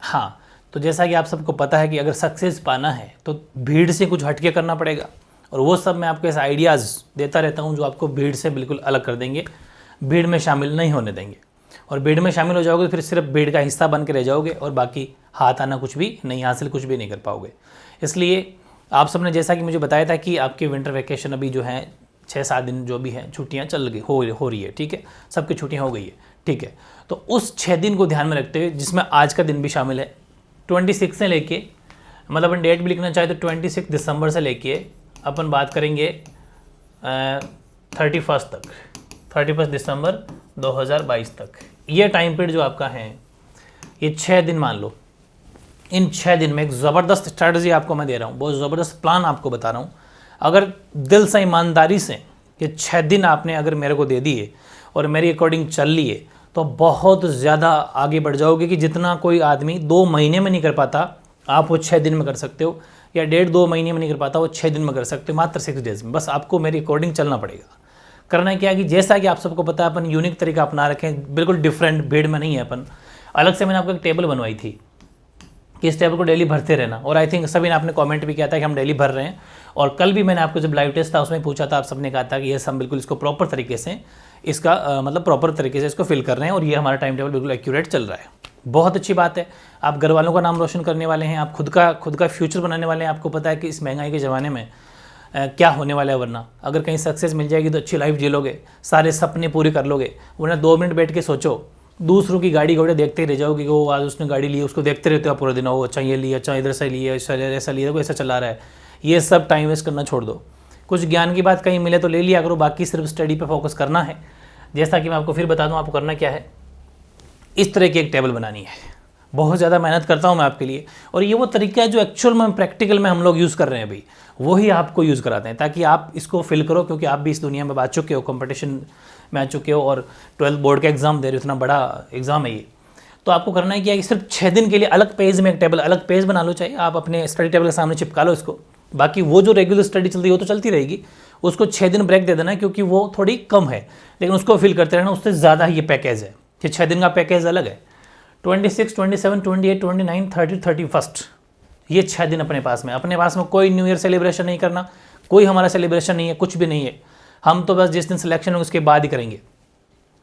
हाँ, तो जैसा कि आप सबको पता है कि अगर सक्सेस पाना है तो भीड़ से कुछ हटके करना पड़ेगा, और वो सब मैं आपको ऐसे आइडियाज़ देता रहता हूँ जो आपको भीड़ से बिल्कुल अलग कर देंगे, भीड़ में शामिल नहीं होने देंगे। और भीड़ में शामिल हो जाओगे तो फिर सिर्फ भीड़ का हिस्सा बन के रह जाओगे और बाकी हाथ आना कुछ भी नहीं, हासिल कुछ भी नहीं कर पाओगे। इसलिए आप सबने जैसा कि मुझे बताया था कि आपके विंटर वैकेशन अभी जो है 6-7 दिन जो भी हैं छुट्टियाँ चल गई हो रही है, ठीक है, सबकी छुट्टियाँ हो गई है, ठीक है। तो उस 6 दिन को ध्यान में रखते हुए, जिसमें आज का दिन भी शामिल है, 26 से लेके, मतलब अपन डेट भी लिखना चाहे तो 26 दिसंबर से लेके अपन बात करेंगे 31 तक, 31 दिसंबर 2022 तक। ये टाइम पीरियड जो आपका है, ये 6 दिन मान लो, इन 6 दिन में एक ज़बरदस्त स्ट्रैटेजी आपको मैं दे रहा हूँ, बहुत ज़बरदस्त प्लान आपको बता रहा हूँ। अगर दिल से ईमानदारी से ये 6 दिन आपने अगर मेरे को दे दिए और मेरी अकॉर्डिंग चल लिए तो बहुत ज़्यादा आगे बढ़ जाओगे, कि जितना कोई आदमी 2 महीने में नहीं कर पाता आप वो 6 दिन में कर सकते हो, या 1.5-2 महीने में नहीं कर पाता वो 6 दिन में कर सकते हो, मात्र 6 डेज़ में। बस आपको मेरी अकॉर्डिंग चलना पड़ेगा। करना क्या है कि जैसा कि आप सबको पता है अपन यूनिक तरीका अपना रखें, बिल्कुल डिफरेंट, भीड़ में नहीं है अपन। अलग से मैंने आपको एक टेबल बनवाई थी कि इस टेबल को डेली भरते रहना, और आई थिंक सभी ने आपने कमेंट भी किया था कि हम डेली भर रहे हैं। और कल भी मैंने आपको जब लाइव टेस्ट था उसमें पूछा था, आप सबने कहा था कि ये हम बिल्कुल इसको प्रॉपर तरीके से मतलब प्रॉपर तरीके से इसको फिल कर रहे हैं, और ये हमारा टाइम टेबल बिल्कुल एक्यूरेट चल रहा है। बहुत अच्छी बात है, आप घर वालों का नाम रोशन करने वाले हैं, आप खुद का फ्यूचर बनाने वाले हैं। आपको पता है कि इस महंगाई के ज़माने में क्या होने वाला है, वरना अगर कहीं सक्सेस मिल जाएगी तो अच्छी लाइफ जी लोगे, सारे सपने पूरे कर लोगे। वरना 2 मिनट बैठ के सोचो, दूसरों की गाड़ी घोड़े देखते ही रह जाओगे कि वो आज उसने गाड़ी ली, उसको देखते रहते हो पूरा दिन, वो अच्छा ये लिया, अच्छा इधर से लिया, ऐसा लिया, कोई ऐसा चला रहा है। ये सब टाइम वेस्ट करना छोड़ दो। कुछ ज्ञान की बात कहीं मिले तो ले लिया करो, बाकी सिर्फ स्टडी पे फोकस करना है। जैसा कि मैं आपको फिर बता दूं आपको करना क्या है, इस तरह की एक टेबल बनानी है। बहुत ज़्यादा मेहनत करता हूँ मैं आपके लिए, और ये वो तरीका है जो एक्चुअल में प्रैक्टिकल में हम लोग यूज़ कर रहे हैं अभी, वही आपको यूज़ कराते हैं ताकि आप इसको फिल करो, क्योंकि आप भी इस दुनिया में आ चुके हो, कंपटीशन में आ चुके हो, और 12th बोर्ड का एग्ज़ाम दे रहे हो, इतना बड़ा एग्ज़ाम है ये। तो आपको करना है क्या है कि सिर्फ 6 दिन के लिए अलग पेज में एक टेबल, अलग पेज बना लो, चाहिए आप अपने स्टडी टेबल के सामने चिपका लो इसको। बाकी वो जो रेगुलर स्टडी चल रही है वो तो चलती रहेगी, उसको 6 दिन ब्रेक दे देना है, क्योंकि वो थोड़ी कम है, लेकिन उसको फिल करते रहना। उससे ज़्यादा ही ये पैकेज है, ये 6 दिन का पैकेज अलग है। 26, 27, 28, 29, 30, 31 ये 6 दिन अपने पास में कोई न्यू ईयर सेलिब्रेशन नहीं करना, कोई हमारा सेलिब्रेशन नहीं है, कुछ भी नहीं है। हम तो बस जिस दिन सिलेक्शन हो उसके बाद ही करेंगे,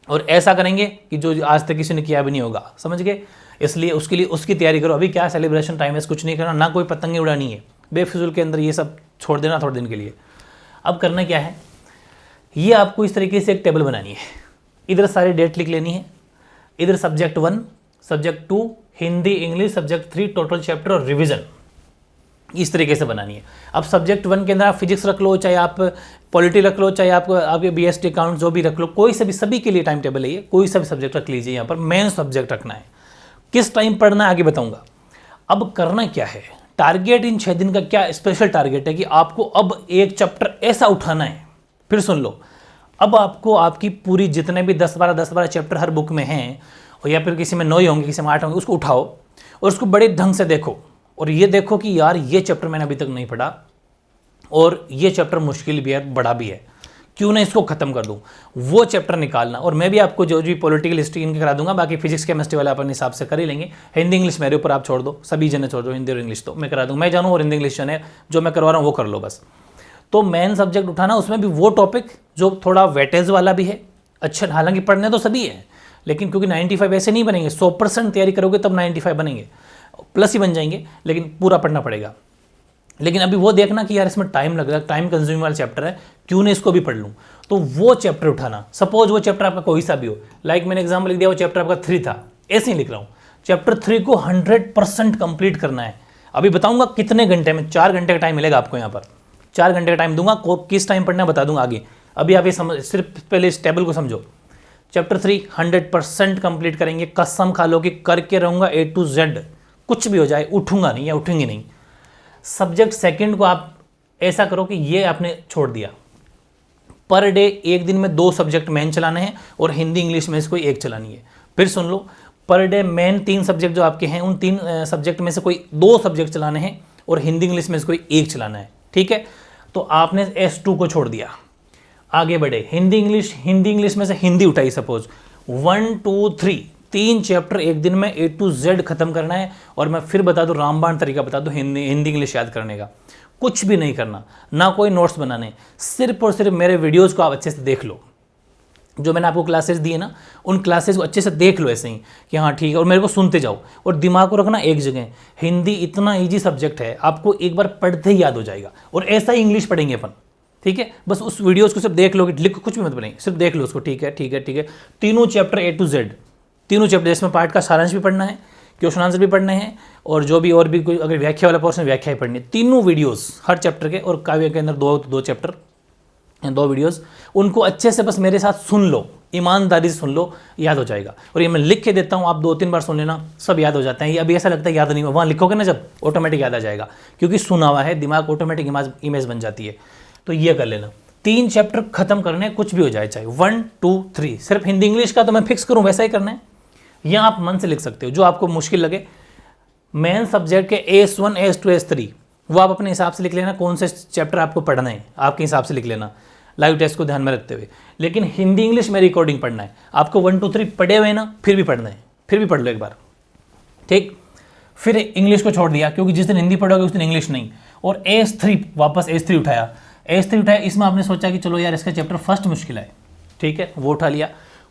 और ऐसा करेंगे कि जो आज तक किसी ने किया भी नहीं होगा, समझ गए। इसलिए उसके लिए उसकी तैयारी करो। अभी क्या सेलिब्रेशन टाइम है, कुछ नहीं करना, ना कोई पतंगे उड़ानी है बेफिजूल के अंदर, ये सब छोड़ देना थोड़े दिन के लिए। अब करना क्या है, ये आपको इस तरीके से एक टेबल बनानी है। इधर सारी डेट लिख लेनी है, इधर subject 1, subject 2, Hindi English, subject 3 total chapter और रिवीजन, इस तरीके से बनानी है। अब सब्जेक्ट 1 के अंदर आप फिजिक्स रख लो, चाहे आप पॉलिटी रख लो, चाहे आपके BST अकाउंट जो भी रख लो, कोई सभी के लिए टाइम टेबल है ये, कोई सा भी सब्जेक्ट रख लीजिए। यहाँ पर मेन सब्जेक्ट रखना है। किस टाइम पढ़ना है आगे बताऊंगा। अब करना क्या है, टारगेट इन 6 दिन का क्या स्पेशल टारगेट है कि आपको अब एक चैप्टर ऐसा उठाना है, फिर सुन लो, अब आपको आपकी पूरी जितने भी 10-12 चैप्टर हर बुक में हैं, और या फिर किसी में 9 ही होंगे, किसी में 8 होंगे, उसको उठाओ और उसको बड़े ढंग से देखो, और ये देखो कि यार ये चैप्टर मैंने अभी तक नहीं पढ़ा, और ये चैप्टर मुश्किल भी है, बड़ा भी है, क्यों ना इसको खत्म कर दूं। वो चैप्टर निकालना, और मैं भी आपको जो भी पॉलिटिकल हिस्ट्री इनके करा दूंगा, बाकी फिजिक्स केमिस्ट्री वाले अपन हिसाब से कर ही लेंगे। हिंदी इंग्लिश मेरे ऊपर आप छोड़ दो, सभी जने छोड़ दो, हिंदी और इंग्लिश तो मैं करा दूँ, मैं जानूँ, और हिंदी इंग्लिश जने जो मैं करवा रहा हूँ वो कर लो बस। तो मेन सब्जेक्ट उठाना, उसमें भी वो टॉपिक जो थोड़ा वेटेज वाला भी है। अच्छा, हालांकि पढ़ने तो सभी है, लेकिन क्योंकि 95 ऐसे नहीं बनेंगे, 100% तैयारी करोगे तब 95 बनेंगे, प्लस ही बन जाएंगे, लेकिन पूरा पढ़ना पड़ेगा। लेकिन अभी वो देखना कि यार इसमें टाइम लग रहा है, टाइम कंज्यूमिंग वाला चैप्टर है, क्यों नहीं इसको भी पढ़ लूँ। तो वो चैप्टर उठाना, सपोज वो चैप्टर आपका कोई सा भी हो, लाइक मैंने एग्जाम्पल लिख दिया, वो चैप्टर आपका 3 था, ऐसे ही लिख रहा हूँ, चैप्टर 3 को 100% कंप्लीट करना है। अभी बताऊंगा कितने घंटे में, 4 घंटे का टाइम मिलेगा आपको यहाँ पर, 4 घंटे का टाइम दूंगा, किस टाइम पढ़ना बता दूंगा आगे। अभी आप ये समझ, सिर्फ पहले इस टेबल को समझो। चैप्टर 3 100% कंप्लीट करेंगे, कसम खा लो कि करके रहूँगा A to Z, कुछ भी हो जाए उठूंगा नहीं या उठूंगी नहीं। सब्जेक्ट 2 को आप ऐसा करो कि ये आपने छोड़ दिया, पर डे एक दिन में 2 सब्जेक्ट मेन चलाने हैं, और हिंदी इंग्लिश में से कोई एक चलानी है। फिर सुन लो, पर डे मेन 3 सब्जेक्ट जो आपके हैं, उन 3 सब्जेक्ट में से कोई 2 सब्जेक्ट चलाने हैं, और हिंदी इंग्लिश में से कोई एक चलाना है, ठीक है। तो आपने S2 को छोड़ दिया, आगे बढ़े हिंदी इंग्लिश में से हिंदी उठाई, सपोज 1, 2, 3 3 चैप्टर एक दिन में A to Z खत्म करना है। और मैं फिर बता दूं, रामबाण तरीका बता दूं हिंदी इंग्लिश याद करने का। कुछ भी नहीं करना, ना कोई नोट्स बनाने, सिर्फ और सिर्फ मेरे वीडियोस को आप अच्छे से देख लो। जो मैंने आपको क्लासेस दिए ना, उन क्लासेस को अच्छे से देख लो ऐसे ही कि हाँ ठीक है, और मेरे को सुनते जाओ और दिमाग को रखना एक जगह। हिंदी इतना ईजी सब्जेक्ट है, आपको एक बार पढ़ते ही याद हो जाएगा। और ऐसा ही इंग्लिश पढ़ेंगे अपन, ठीक है। बस उस वीडियोस को सिर्फ देख लो, लिख कुछ भी मत बनाइए, सिर्फ देख लो उसको, ठीक है ठीक है ठीक है। तीनों चैप्टर A to Z, तीनों चैप्टर, जिसमें पार्ट का सारांश भी पढ़ना है, क्वेश्चन आंसर भी पढ़ने हैं, और जो भी और भी कोई अगर व्याख्या वाला पोर्शन व्याख्या ही पढ़नी है। तीनों वीडियोस हर चैप्टर के, और काव्य के अंदर दो चैप्टर, 2 वीडियोस, उनको अच्छे से बस मेरे साथ सुन लो, ईमानदारी से सुन लो, याद हो जाएगा। और ये मैं लिख के देता हूँ, आप 2-3 बार सुन लेना, सब याद हो जाता है। ये अभी ऐसा लगता है याद नहीं हुआ, वहाँ लिखोगे ना जब, ऑटोमेटिक याद आ जाएगा, क्योंकि सुना हुआ है, दिमाग ऑटोमेटिक इमेज बन जाती है। तो ये कर लेना, 3 चैप्टर खत्म करने, कुछ भी हो जाए, चाहे 1 2 3। सिर्फ हिंदी इंग्लिश का तो मैं फिक्स करूँ वैसा ही करना है, या आप मन से लिख सकते हो जो आपको मुश्किल लगे। मेन सब्जेक्ट के AS1 AS2 AS3 वो आप अपने हिसाब से लिख लेना, कौन से चैप्टर आपको पढ़ना है आपके हिसाब से लिख लेना, लाइव टेस्ट को ध्यान में रखते हुए। लेकिन हिंदी इंग्लिश में रिकॉर्डिंग पढ़ना है आपको, 1 2 3 पढ़े हुए ना, फिर भी पढ़ना है, फिर भी पढ़ लो एक बार, ठीक। फिर इंग्लिश को छोड़ दिया, क्योंकि जिस दिन हिंदी पढ़ोगे उस दिन इंग्लिश नहीं। और AS3 वापस AS3 उठाया, इसमें आपने सोचा कि चलो यार इसका चैप्टर फर्स्ट मुश्किल है, ठीक है, वो उठा लिया।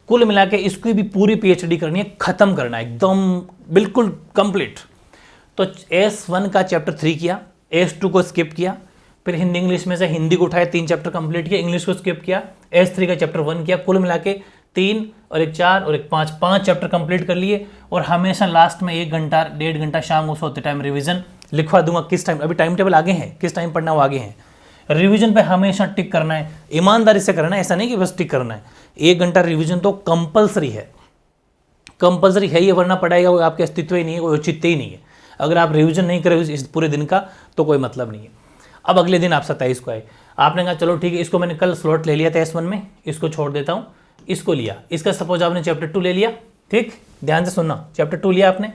कुल मिला के इसकी भी पूरी PhD करनी है, खत्म करना है एकदम बिल्कुल कंप्लीट। तो AS1 का चैप्टर 3 किया, AS2 को स्किप किया, फिर हिंदी इंग्लिश में से हिंदी को उठाया, 3 चैप्टर कंप्लीट किया, इंग्लिश को स्किप किया, AS3 का चैप्टर 1 किया। कुल मिला के 3 और 1 4 और 1 5, 5 चैप्टर कंप्लीट कर लिए। और हमेशा लास्ट में 1 घंटा 1.5 घंटा शाम को सोते टाइम रिवीजन लिखवा दूंगा, किस टाइम, अभी टाइम टेबल आगे हैं, किस टाइम पढ़ना वो आगे हैं। रिवीजन पे हमेशा टिक करना है, ईमानदारी से करना है, ऐसा नहीं कि बस टिक करना है। 1 घंटा रिवीजन तो कंपलसरी है, कंपलसरी है ये, वरना पढ़ाई का आपके अस्तित्व ही नहीं है, कोई औचित्य ही नहीं है। अगर आप रिवीजन नहीं करोगे इस पूरे दिन का तो कोई मतलब नहीं है। अब अगले दिन आप 27 को आए, आपने कहा चलो ठीक है, इसको मैंने कल स्लॉट ले लिया था S1 में, इसको छोड़ देता हूँ, इसको लिया। इसका सपोज आपने चैप्टर 2 ले लिया, ठीक, ध्यान से सुनना, चैप्टर 2 लिया आपने,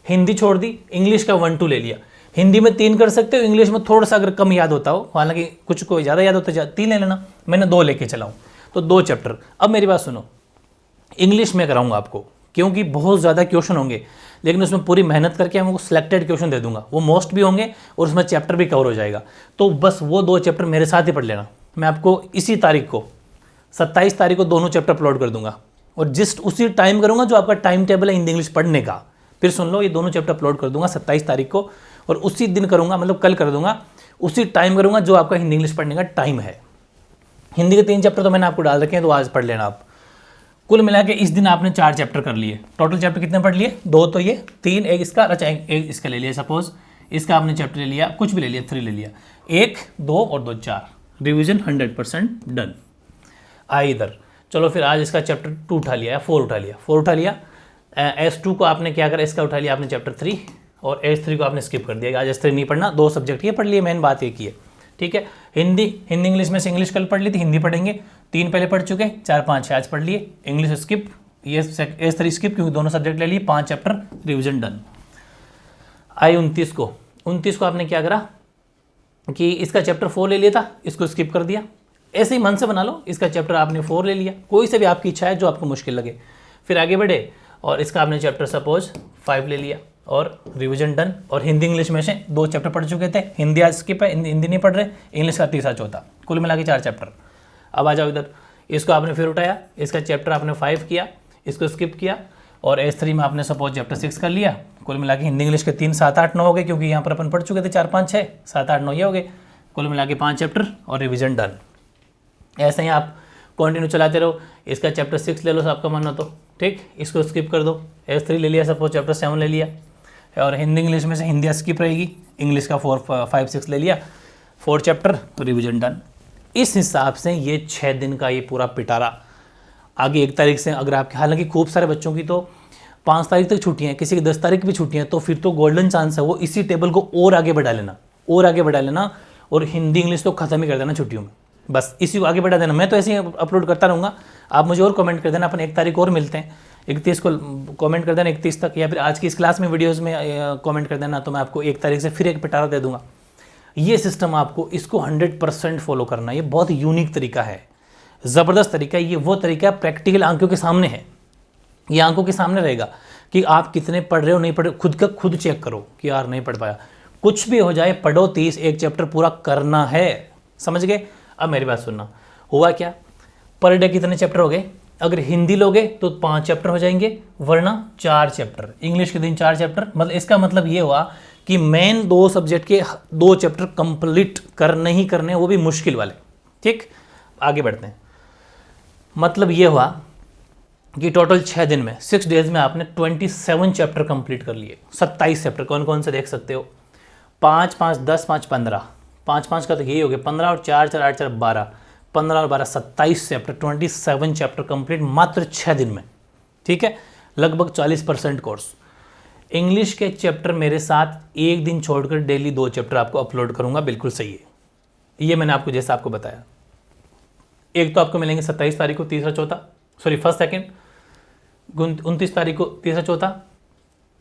हिंदी छोड़ दी, इंग्लिश का 1 2 ले लिया। हिंदी में 3 कर सकते हो, इंग्लिश में थोड़ा सा अगर कम याद होता हो, हालांकि कुछ को ज़्यादा याद होता है, 3 ले लेना, मैंने 2 लेके चला हूँ, तो 2 चैप्टर। अब मेरी बात सुनो, इंग्लिश में कराऊंगा आपको, क्योंकि बहुत ज़्यादा क्वेश्चन होंगे, लेकिन उसमें पूरी मेहनत करके मैं वो सिलेक्टेड क्वेश्चन दे दूंगा, वो मोस्ट भी होंगे और उसमें चैप्टर भी कवर हो जाएगा। तो बस वो 2 चैप्टर मेरे साथ ही पढ़ लेना। मैं आपको इसी तारीख को 27 तारीख को दोनों चैप्टर अपलोड कर दूंगा, और जिस उसी टाइम करूंगा जो आपका टाइम टेबल है हिंदी इंग्लिश पढ़ने का। फिर सुन लो, ये दोनों चैप्टर अपलोड कर दूंगा 27 तारीख को, और उसी दिन करूंगा, मतलब कल कर दूंगा, उसी टाइम करूंगा जो आपका हिंदी इंग्लिश पढ़ने का टाइम है। हिंदी के 3 चैप्टर तो मैंने आपको डाल रखे हैं, तो आज पढ़ लेना आप। कुल मिला के इस दिन आपने 4 चैप्टर कर लिए। टोटल चैप्टर कितने पढ़ लिए? 2 तो ये, 3 एक इसका, अच्छा एक इसका ले लिया, सपोज इसका आपने चैप्टर ले लिया, कुछ भी ले लिया, 3 ले लिया, 1 2 और 2 4, रिवीजन 100% डन। आए इधर, चलो फिर आज इसका चैप्टर 2 उठा लिया, 4 उठा लिया, 4 उठा लिया। S2 को आपने क्या करा, इसका उठा लिया आपने चैप्टर 3, और S3 को आपने स्किप कर दिया। आज S3 नहीं पढ़ना, 2 सब्जेक्ट ये पढ़ लिए, मेन बात एक ही है, ठीक है। हिंदी इंग्लिश में से इंग्लिश कल पढ़ ली थी, हिंदी पढ़ेंगे, 3 पहले पढ़ चुके, 4 5 आज पढ़ लिए। इंग्लिश स्किप, ये S3 स्किप, क्योंकि दोनों सब्जेक्ट ले लिए, 5 चैप्टर रिवीजन डन। आई 29 को, 29 को आपने क्या करा कि इसका चैप्टर 4 ले लिया था, इसको स्किप कर दिया। ऐसे ही मन से बना लो, इसका चैप्टर आपने 4 ले लिया, कोई से भी आपकी इच्छा है जो आपको मुश्किल लगे। फिर आगे बढ़े और इसका आपने चैप्टर सपोज 5 ले लिया और रिवीजन डन। और हिंदी इंग्लिश में से 2 चैप्टर पढ़ चुके थे, हिंदी आज स्किप है, हिंदी नहीं पढ़ रहे, इंग्लिश का 3रा 4था, कुल मिला के 4 चैप्टर। अब आ जाओ इधर, इसको आपने फिर उठाया, इसका चैप्टर आपने 5 किया, इसको स्किप किया, और S3 में आपने सपोज चैप्टर 6 कर लिया। कुल मिला के हिंदी इंग्लिश के 3 7 8 9 हो गए, क्योंकि यहाँ पर अपन पढ़ चुके थे 4 5 6 7 8 9 ये हो गए, कुल मिला के 5 चैप्टर और रिवीजन डन। ऐसे ही आप कंटिन्यू चलाते रहो। इसका चैप्टर 6 ले लो, आपका मन हो तो, ठीक, इसको स्किप कर दो। S3 ले लिया, सपोज चैप्टर 7 ले लिया, और हिंदी इंग्लिश में से हिंदी स्किप रहेगी, इंग्लिश का 4 5 6 ले लिया, 4 चैप्टर तो रिवीजन डन। इस हिसाब से ये 6 दिन का ये पूरा पिटारा। आगे 1 तारीख से अगर आपके, हालांकि खूब सारे बच्चों की तो 5 तारीख तक छुट्टियाँ हैं, किसी की 10 तारीख भी छुट्टियाँ हैं, तो फिर तो गोल्डन चांस है वो इसी टेबल को और आगे बढ़ा लेना, और आगे बढ़ा लेना, और हिंदी इंग्लिश तो ख़त्म ही कर देना छुट्टियों में, बस इसी को आगे बढ़ा देना। मैं तो ऐसे ही अपलोड करता रहूँगा, आप मुझे और कमेंट कर देना, अपन 1 तारीख और मिलते हैं, 31 को कमेंट कर देना, 31 तक, या फिर आज की इस क्लास में वीडियोस में कमेंट कर देना, तो मैं आपको 1 तारीख से फिर एक पिटारा दे दूंगा। ये सिस्टम आपको इसको 100% फॉलो करना, ये बहुत यूनिक तरीका है, ज़बरदस्त तरीका है, ये वो तरीका प्रैक्टिकल आंखों के सामने है, ये आंखों के सामने रहेगा कि आप कितने पढ़ रहे हो, नहीं पढ़ रहे हो, खुद का खुद चेक करो कि यार नहीं पढ़ पाया। कुछ भी हो जाए, पढ़ो 30, एक चैप्टर पूरा करना है, समझ गए। अब मेरी बात सुनना, हुआ क्या, पर डे कितने चैप्टर हो गए, अगर हिंदी लोगे तो 5 चैप्टर हो जाएंगे, वरना 4 चैप्टर, इंग्लिश के दिन 4 चैप्टर। मतलब इसका मतलब ये हुआ कि मेन 2 सब्जेक्ट के 2 चैप्टर कंप्लीट करने ही करने, वो भी मुश्किल वाले। ठीक, आगे बढ़ते हैं। मतलब ये हुआ कि टोटल 6 दिन में, 6 डेज में आपने 27 चैप्टर कंप्लीट कर लिए। 27 चैप्टर कौन कौन से देख सकते हो, 5 5 10 5 15, 5 5 का तो यही हो गया 15 और 4 4 8 4 12, 15 और 12 27 चैप्टर, 27 चैप्टर कंप्लीट मात्र 6 दिन में। ठीक है, लगभग 40% कोर्स। इंग्लिश के चैप्टर मेरे साथ एक दिन छोड़कर डेली 2 चैप्टर आपको अपलोड करूंगा, बिल्कुल सही है। ये मैंने आपको जैसा आपको बताया, एक तो आपको मिलेंगे 27 तारीख को तीसरा चौथा, सॉरी फर्स्ट सेकंड, 29 तारीख को तीसरा चौथा,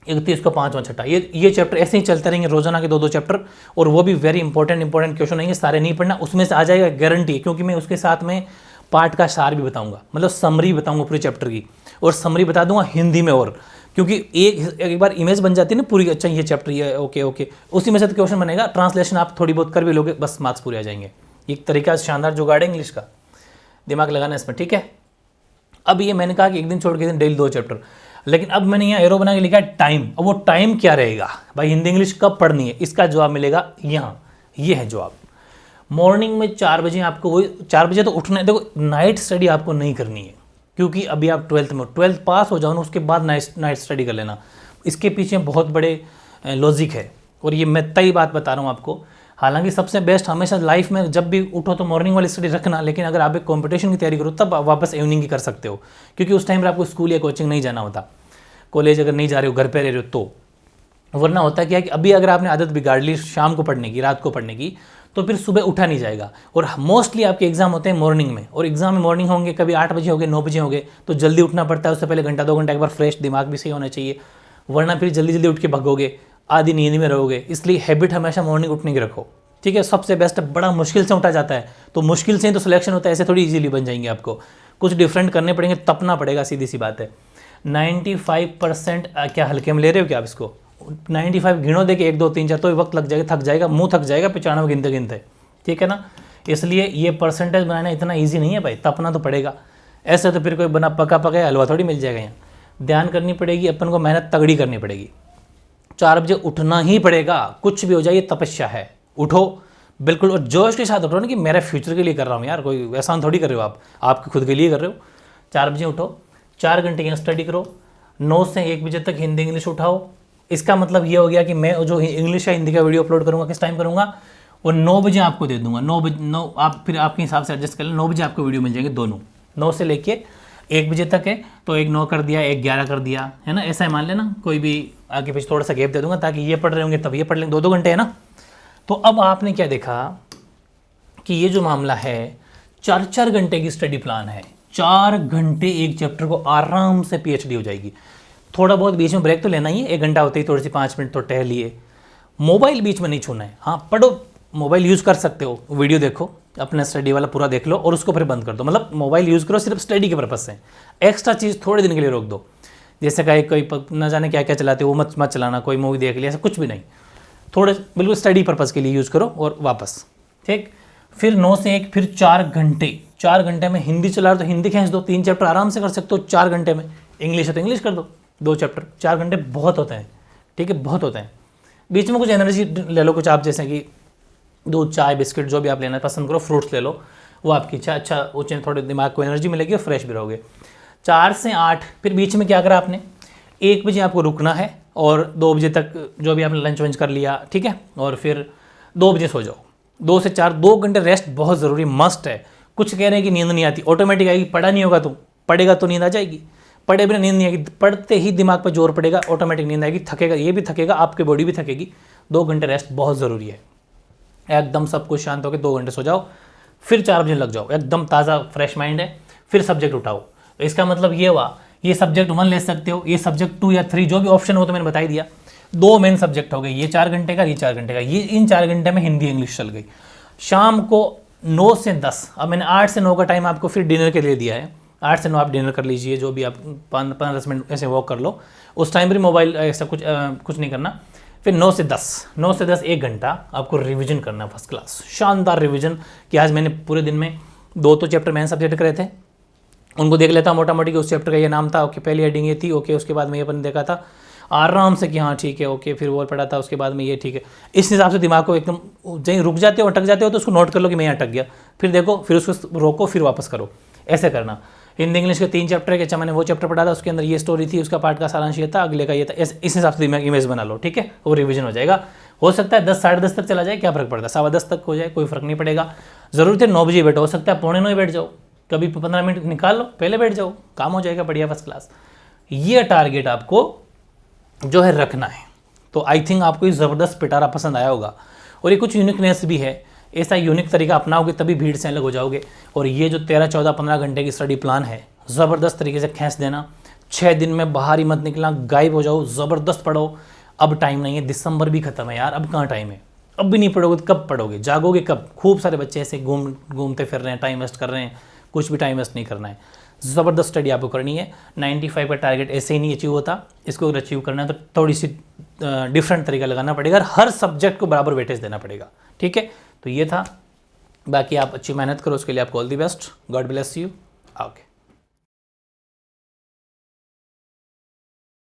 31 को पाँचवा छठा। ये चैप्टर ऐसे ही चलते रहेंगे, रोजाना के 2-2 चैप्टर, और वो भी वेरी इंपॉर्टेंट क्वेश्चन रहेंगे, सारे नहीं पढ़ना, उसमें से आ जाएगा गारंटी, क्योंकि मैं उसके साथ में पार्ट का सार भी बताऊंगा, मतलब समरी बताऊंगा पूरे चैप्टर की, और समरी बता दूंगा हिंदी में, और क्योंकि एक बार इमेज बन जाती है ना पूरी, अच्छा ये चैप्टर ये ओके, उसी में से तो क्वेश्चन बनेगा, ट्रांसलेशन आप थोड़ी बहुत कर भी लोगे, बस मार्क्स पूरे आ जाएंगे। एक तरीका शानदार जुगाड़ है इंग्लिश का, दिमाग लगाना इसमें, ठीक है। अब ये मैंने कहा कि एक दिन छोड़ के दिन डेली 2 चैप्टर, लेकिन अब मैंने यहाँ एरो बना के लिखा है टाइम। अब वो टाइम क्या रहेगा भाई, हिंदी इंग्लिश कब पढ़नी है, इसका जवाब मिलेगा यहाँ, ये है जवाब। मॉर्निंग में 4 बजे आपको, वही 4 बजे तो उठना है। देखो नाइट स्टडी आपको नहीं करनी है, क्योंकि अभी आप 12th पास हो जाओ ना, उसके बाद नाइट स्टडी कर लेना। इसके पीछे बहुत बड़े लॉजिक है, और ये मैं तय बात बता रहा हूँ आपको। हालांकि सबसे बेस्ट हमेशा लाइफ में जब भी उठो तो मॉर्निंग वाली स्टडी रखना, लेकिन अगर आप एक कंपटीशन की तैयारी करो तब आप वापस इवनिंग की कर सकते हो, क्योंकि उस टाइम पर आपको स्कूल या कोचिंग नहीं जाना होता, कॉलेज अगर नहीं जा रहे हो, घर पे रह रहे हो तो। वरना होता क्या है कि अभी अगर आपने आदत बिगाड़ ली शाम को पढ़ने की, रात को पढ़ने की, तो फिर सुबह उठा नहीं जाएगा। और मोस्टली आपके एग्जाम होते हैं मॉर्निंग में, और एग्जाम में मॉर्निंग होंगे, कभी 8 बजे हो गए, 9 बजे हो गए, तो जल्दी उठना पड़ता है। उससे पहले घंटा 2 घंटा एक बार फ्रेश दिमाग भी सही होना चाहिए, वरना फिर जल्दी जल्दी उठ के भगोगे, आधी नींद में रहोगे। इसलिए हैबिट हमेशा मॉर्निंग उठने की रखो, ठीक है। सबसे बेस्ट है, बड़ा मुश्किल से उठा जाता है, तो मुश्किल से ही तो सिलेक्शन होता है, ऐसे थोड़ी इजीली बन जाएंगे। आपको कुछ डिफरेंट करने पड़ेंगे, तपना पड़ेगा, सीधी सी बात है। 95% क्या हल्के में ले रहे हो क्या आप इसको, 95 गिनो दे के 1 2 3 4, तो वक्त लग जाएगा, थक जाएगा, मुंह थक जाएगा 95 गिनते गिनते, ठीक है ना। इसलिए ये परसेंटेज बनाना इतना ईजी नहीं है भाई, तपना तो पड़ेगा। ऐसे तो फिर कोई बना पका पका हलवा थोड़ी मिल जाएगा यहाँ। ध्यान करनी पड़ेगी, अपन को मेहनत तगड़ी करनी पड़ेगी। 4 बजे उठना ही पड़ेगा, कुछ भी हो जाए, तपस्या है, उठो बिल्कुल, और जोश के साथ उठो ना कि मेरे फ्यूचर के लिए कर रहा हूँ यार, कोई एहसान थोड़ी कर रहे हो आप, आपके खुद के लिए कर रहे हो। 4 बजे उठो, 4 घंटे यहाँ स्टडी करो, 9 से 1 बजे तक हिंदी इंग्लिश उठाओ। इसका मतलब ये हो गया कि मैं जो इंग्लिश या हिंदी का वीडियो अपलोड करूँगा, किस टाइम करूँगा, वो 9 बजे आपको दे दूंगा। 9 बजे, 9 आप फिर आपके हिसाब से एडजस्ट कर लें, 9 बजे आपको वीडियो मिल जाएंगे दोनों, 9 से लेके 1 बजे तक है, तो एक 9 कर दिया, एक 11 कर दिया, है ना, ऐसा ही मान लेना। कोई भी आगे पीछे थोड़ा सा गैप दे दूंगा, ताकि ये पढ़ रहे होंगे तब ये पढ़ लेंगे, 2-2 घंटे है ना। तो अब आपने क्या देखा कि ये जो मामला है 4-4 घंटे की स्टडी प्लान है, 4 घंटे एक चैप्टर को आराम से पीएचडी हो जाएगी। थोड़ा बहुत बीच में ब्रेक तो लेना ही है, 1 घंटा होते ही थोड़ी सी 5 मिनट तो टहलिए, मोबाइल बीच में नहीं छूना है। हाँ पढ़ो, मोबाइल यूज़ कर सकते हो, वीडियो देखो, अपना स्टडी वाला पूरा देख लो और उसको फिर बंद कर दो। मतलब मोबाइल यूज़ करो सिर्फ स्टडी के पर्पज़ से, एक्स्ट्रा चीज़ थोड़े दिन के लिए रोक दो। जैसे कोई न जाने क्या क्या चलाते हो, वो मत चलाना, कोई मूवी देख लिया, ऐसा कुछ भी नहीं, थोड़े बिल्कुल स्टडी पर्पज़ के लिए यूज़ करो और वापस, ठीक। फिर 9 से 1, फिर 4 घंटे, 4 घंटे में हिंदी चला रहे तो हिंदी खींच दो, 3 चैप्टर आराम से कर सकते हो 4 घंटे में। इंग्लिश है तो इंग्लिश कर दो 2 चैप्टर, 4 घंटे बहुत होते हैं, ठीक है, बहुत होते हैं। बीच में कुछ एनर्जी ले लो, कुछ आप जैसे कि दूध, चाय, बिस्किट, जो भी आप लेना पसंद करो, फ्रूट्स ले लो, वो आपकी इच्छा, अच्छा वो थोड़े दिमाग को एनर्जी मिलेगी और फ्रेश भी रहोगे। 4 से 8, फिर बीच में क्या करा आपने, 1 बजे आपको रुकना है और 2 बजे तक जो भी आपने लंच वंच कर लिया, ठीक है, और फिर 2 बजे सो जाओ। 2 से 4 2 घंटे रेस्ट बहुत ज़रूरी, मस्ट है। कुछ कह रहे हैं कि नींद नहीं आती, ऑटोमेटिक आएगी, पढ़ा नहीं होगा तुम, पढ़ेगा तो नींद आ जाएगी, पढ़े बिना नींद नहीं आएगी, पढ़ते ही दिमाग पर जोर पड़ेगा, ऑटोमेटिक नींद आएगी, थकेगा, ये भी थकेगा, आपकी बॉडी भी थकेगी। 2 घंटे रेस्ट बहुत ज़रूरी है। एकदम सब कुछ शांत होकर 2 घंटे सो जाओ, फिर 4 बजे लग जाओ, एकदम ताज़ा फ्रेश माइंड है, फिर सब्जेक्ट उठाओ। इसका मतलब ये हुआ, ये सब्जेक्ट 1 ले सकते हो, ये सब्जेक्ट 2 या 3 जो भी ऑप्शन हो तो मैंने बता ही दिया। 2 मेन सब्जेक्ट हो गए, ये 4 घंटे का, ये 4 घंटे का, ये इन 4 घंटे में हिंदी इंग्लिश चल गई। शाम को 9 से 10, अब मैंने 8 से 9 का टाइम आपको फिर डिनर के लिए दिया है, 8 से 9 आप डिनर कर लीजिए, जो भी आप 15-10 मिनट ऐसे वॉक कर लो, उस टाइम पर मोबाइल ऐसा कुछ नहीं करना। फिर 9 से 10 1 घंटा आपको रिवीजन करना, फर्स्ट क्लास शानदार रिवीजन, कि आज मैंने पूरे दिन में 2 तो चैप्टर मेन सब्जेक्ट करे थे, उनको देख लेता मोटा मोटी कि उस चैप्टर का ये नाम था, ओके पहली हेडिंग ये थी, ओके उसके बाद में ये अपन देखा था आराम से कि हाँ ठीक है ओके, फिर वो पढ़ा था, उसके बाद में ये ठीक है। इस हिसाब से दिमाग को एकदम जहीं रुक जाते हो, अटक जाते हो तो उसको नोट कर लो कि मैं यहाँ अटक गया, फिर देखो, फिर उसको रोको, फिर वापस करो, ऐसे करना। हिंदी इंग्लिश के 3 चैप्टर के, अच्छा मैंने वो चैप्टर पढ़ा था, उसके अंदर ये स्टोरी थी, उसका पार्ट का सारांश ये था, अगले का ये था, इस हिसाब से इमेज बना लो, ठीक है, वो रिवीजन हो जाएगा। हो सकता है 10 साढ़े 10 तक चला जाए, क्या फर्क पड़ता है, 10:15 तक हो जाए, कोई फर्क नहीं पड़ेगा। जरूरत है 9 बजे बैठो, हो सकता है 8:45 बैठ जाओ, कभी 15 मिनट निकाल लो, पहले बैठ जाओ, काम हो जाएगा बढ़िया फर्स्ट क्लास। ये टारगेट आपको जो है रखना है। तो आई थिंक आपको ये ज़बरदस्त पिटारा पसंद आया होगा, और ये कुछ यूनिकनेस भी है, ऐसा यूनिक तरीका अपनाओगे तभी भीड़ से अलग हो जाओगे। और ये जो 13, 14, 15 घंटे की स्टडी प्लान है, ज़बरदस्त तरीके से खींच देना, 6 दिन में बाहर ही मत निकलना, गायब हो जाओ, ज़बरदस्त पढ़ो। अब टाइम नहीं है, दिसंबर भी खत्म है यार, अब कहाँ टाइम है, अब भी नहीं पढ़ोगे तो कब पढ़ोगे, जागोगे कब। खूब सारे बच्चे ऐसे घूमते फिर रहे हैं, टाइम वेस्ट कर रहे हैं, कुछ भी टाइम वेस्ट नहीं करना है, ज़बरदस्त स्टडी आपको करनी है। 95 का टारगेट ऐसे ही नहीं अचीव होता, इसको अगर अचीव करना है तो थोड़ी सी डिफरेंट तरीका लगाना पड़ेगा, और हर सब्जेक्ट को बराबर वेटेज देना पड़ेगा, ठीक है। तो ये था, बाकी आप अच्छी मेहनत करो, उसके लिए आपको all the best, God bless you, okay.